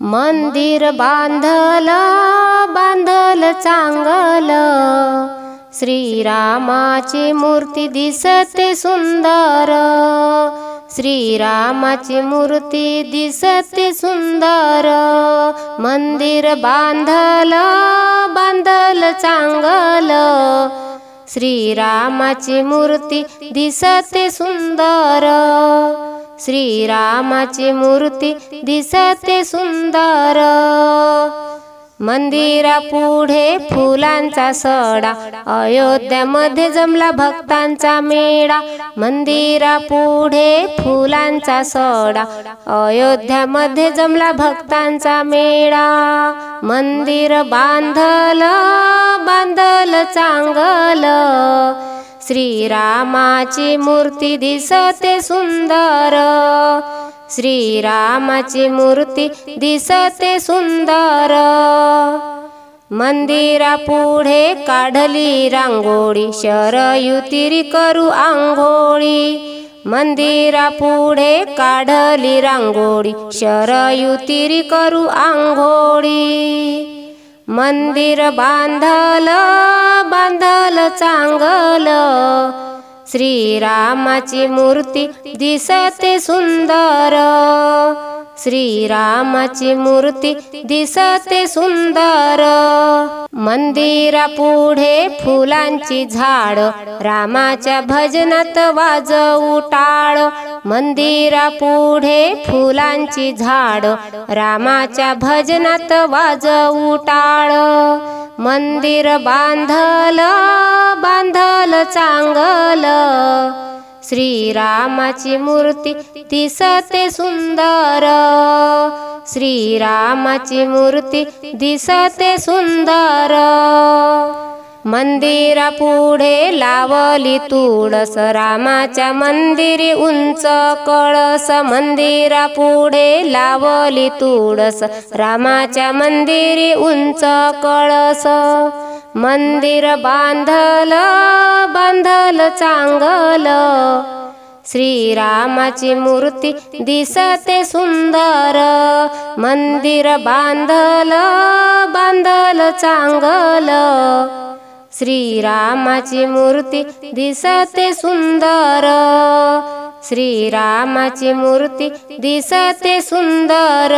मंदिर बांधल चांगल, श्रीरामाची मूर्ती दिसते सुंदर। श्रीरामाची मूर्ती दिसते सुंदर। मंदिर बांधल चांगल, श्रीरामाची मूर्ती दिसते सुंदर। श्रीरामाची मूर्ती दिसते सुंदर। मंदिरा पुढे फुलांचा सडा, अयोध्यामध्ये जमला भक्तांचा मेळा। मंदिरा पुढे फुलांचा सडा, अयोध्यामध्ये जमला भक्तांचा मेळा। मंदिर बांधल चांगल, श्रीरामाची मूर्ती दिसते सुंदर। श्रीरामाची मूर्ती दिसते सुंदर। मंदिरा पुढे काढली रांगोळी, शरयू तीरी करू आंघोळी। मंदिरा पुढे काढली रांगोळी, शरयू तीरी करू आंघोळी। मंदिर बांधल चांगल, श्रीरामाची मूर्ती दिसते सुंदर। श्रीरामाची मूर्ती दिसते सुंदर। मंदिरा पुढे फुलांची झाड, रामाच्या भजनात वाजवू टाळ। मंदिरा पुढे फुलांची झाड, रामाच्या भजनात वाजवू टाळ। मंदिर बांधल चांगल, श्रीरामाची मूर्ती दिसते सुंदर। श्रीरामाची मूर्ती दिसते सुंदर। मंदिरा पुढे लावली तुळस, रामाच्या मंदिरी उंच कळस। मंदिरा पुढे लावली तुळस, रामाच्या मंदिरी उंच कळस। मंदिर बांधल चांगल, श्रीरामाची मूर्ती दिसते सुंदर। मंदिर बांधल चांगल, श्रीरामाची मूर्ती दिसते सुंदर। श्रीरामाची मूर्ती दिसते सुंदर।